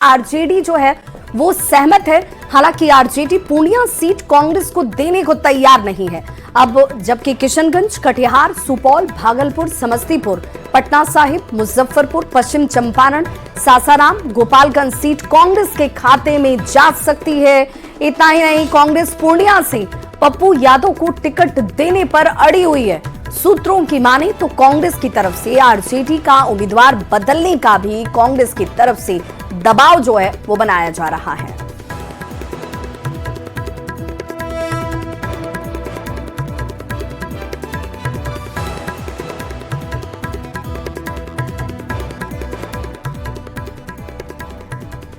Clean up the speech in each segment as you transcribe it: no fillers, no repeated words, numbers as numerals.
RJD जो है वो सहमत है। हालांकि आरजेडी पूर्णिया सीट कांग्रेस को देने को तैयार नहीं है। अब जबकि किशनगंज, कटिहार, सुपौल, भागलपुर, समस्तीपुर, पटना साहिब, मुजफ्फरपुर, पश्चिम चंपारण, सासाराम, गोपालगंज सीट कांग्रेस के खाते में जा सकती है। इतना ही नहीं, कांग्रेस पूर्णिया से पप्पू यादव को टिकट देने पर अड़ी हुई है। सूत्रों की माने तो कांग्रेस की तरफ से आरजेडी का उम्मीदवार बदलने का भी कांग्रेस की तरफ से दबाव जो है वो बनाया जा रहा है।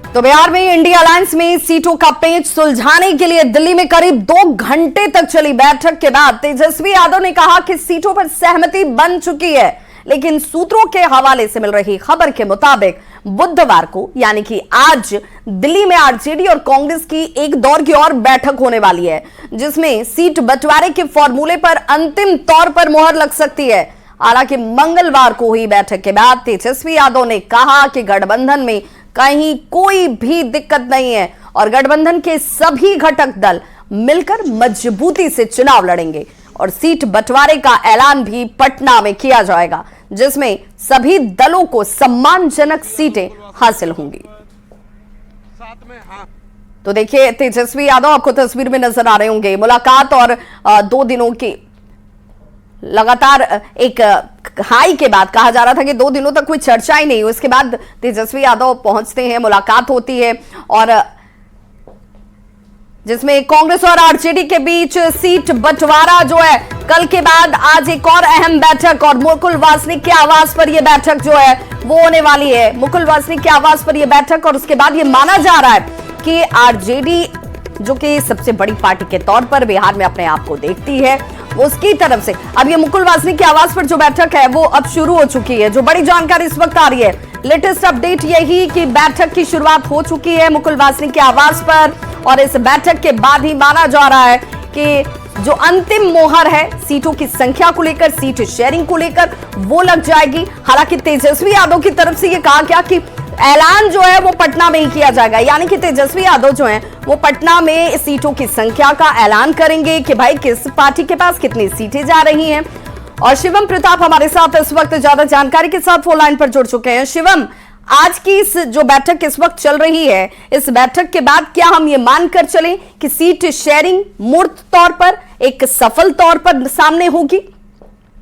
तो बिहार में इंडिया अलायंस में सीटों का पेच सुलझाने के लिए दिल्ली में करीब 2 घंटे तक चली बैठक के बाद तेजस्वी यादव ने कहा कि सीटों पर सहमति बन चुकी है। लेकिन सूत्रों के हवाले से मिल रही खबर के मुताबिक बुधवार को यानी कि आज दिल्ली में आरजेडी और कांग्रेस की एक दौर की और बैठक होने वाली है, जिसमें सीट बंटवारे के फॉर्मूले पर अंतिम तौर पर मोहर लग सकती है। हालांकि मंगलवार को हुई बैठक के बाद तेजस्वी यादव ने कहा कि गठबंधन में कहीं कोई भी दिक्कत नहीं है और गठबंधन के सभी घटक दल मिलकर मजबूती से चुनाव लड़ेंगे और सीट बंटवारे का ऐलान भी पटना में किया जाएगा, जिसमें सभी दलों को सम्मानजनक सीटें हासिल होंगी। तो देखिए, तेजस्वी यादव आपको तस्वीर में नजर आ रहे होंगे। मुलाकात और 2 दिनों की लगातार एक हाई के बाद कहा जा रहा था कि 2 दिनों तक कोई चर्चा ही नहीं हुई। उसके बाद तेजस्वी यादव पहुंचते हैं, मुलाकात होती है और जिसमें कांग्रेस और आरजेडी के बीच सीट बंटवारा जो है, कल के बाद आज एक और अहम बैठक और मुकुल वासनिक के आवास पर यह बैठक जो है वो होने वाली है। मुकुल वासनिक के आवास पर यह बैठक और उसके बाद यह माना जा रहा है कि आरजेडी जो कि सबसे बड़ी पार्टी के तौर पर बिहार में अपने आप को देखती है, उसकी तरफ से अब ये मुकुल वासनिक के आवास पर जो बैठक है वो अब शुरू हो चुकी है। जो बड़ी जानकारी इस वक्त आ रही है, लेटेस्ट अपडेट यही कि बैठक की शुरुआत हो चुकी है मुकुल वासनिक के आवास पर और इस बैठक के बाद ही माना जा रहा है कि जो अंतिम मोहर है सीटों की संख्या को लेकर, सीट शेयरिंग को लेकर, वो लग जाएगी। हालांकि तेजस्वी यादव की तरफ से ये कहा गया कि ऐलान जो है वो पटना में ही किया जाएगा, यानी कि तेजस्वी यादव जो हैं वो पटना में सीटों की संख्या का ऐलान करेंगे कि भाई किस पार्टी के पास कितनी सीटें जा रही हैं। और शिवम प्रताप हमारे साथ इस वक्त ज्यादा जानकारी के साथ फोन लाइन पर जुड़ चुके हैं। शिवम, आज की इस जो बैठक इस वक्त चल रही है, इस बैठक के बाद क्या हम ये मानकर चलें कि सीट शेयरिंग मूर्त तौर पर एक सफल तौर पर सामने होगी?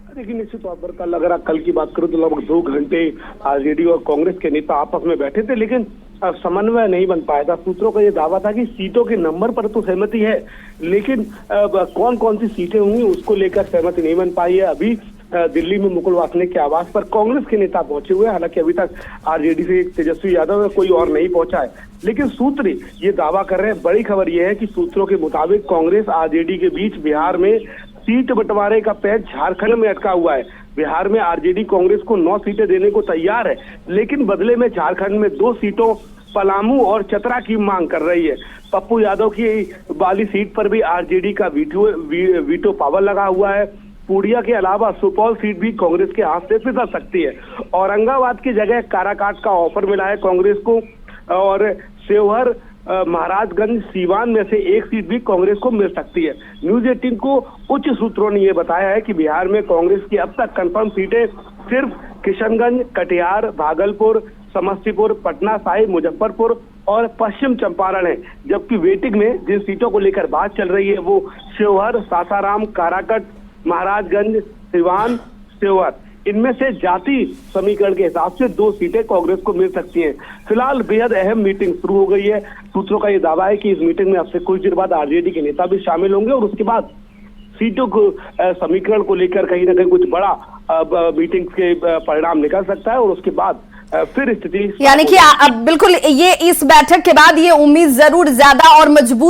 देखिए, निश्चित तौर पर कल की बात करूं तो लगभग 2 घंटे आरजेडी और कांग्रेस के नेता आपस में बैठे थे, लेकिन समन्वय नहीं बन पाया था। सूत्रों का ये दावा था कि सीटों के नंबर पर तो सहमति है, लेकिन कौन कौन सी सीटें होंगी उसको लेकर सहमति नहीं बन पाई है। अभी दिल्ली में मुकुल वासनिक के आवास पर कांग्रेस के नेता पहुंचे हुए हैं। हालांकि अभी तक आरजेडी से तेजस्वी यादव कोई और नहीं पहुंचा है, लेकिन सूत्र ये दावा कर रहे हैं। बड़ी खबर यह है कि सूत्रों के मुताबिक कांग्रेस आरजेडी के बीच बिहार में सीट बंटवारे का पैच झारखंड में अटका हुआ है। बिहार में आरजेडी कांग्रेस को 9 सीटें देने को तैयार है, लेकिन बदले में झारखंड में 2 सीटों पलामू और चतरा की मांग कर रही है। पप्पू यादव की वाली सीट पर भी आरजेडी का वीटो पावर लगा हुआ है। पूर्णिया के अलावा सुपौल सीट भी कांग्रेस के हाथ से फिसल सकती है। औरंगाबाद की जगह काराकाट का ऑफर मिला है कांग्रेस को और सेवहर, महाराजगंज, सीवान में से एक सीट भी कांग्रेस को मिल सकती है। न्यूज 18 को उच्च सूत्रों ने यह बताया है कि बिहार में कांग्रेस की अब तक कंफर्म सीटें सिर्फ किशनगंज, कटिहार, भागलपुर, समस्तीपुर, पटना साहिब, मुजफ्फरपुर और पश्चिम चंपारण है, जबकि वेटिंग में जिन सीटों को लेकर बात चल रही है वो शिवहर, सासाराम, काराकट, महाराजगंज, सिवान, सेवर, इनमें से जाति समीकरण के हिसाब से 2 सीटें कांग्रेस को मिल सकती हैं। फिलहाल बेहद अहम मीटिंग शुरू हो गई है। सूत्रों का यह दावा है कि इस मीटिंग में अब से कुछ देर बाद आरजेडी के नेता भी शामिल होंगे और उसके बाद सीटों को समीकरण को लेकर कहीं ना कहीं कुछ बड़ा मीटिंग के परिणाम निकल सकता है और उसके बाद फिर स्थिति, यानी कि अब बिल्कुल ये इस बैठक के बाद ये उम्मीद जरूर ज्यादा और मजबूत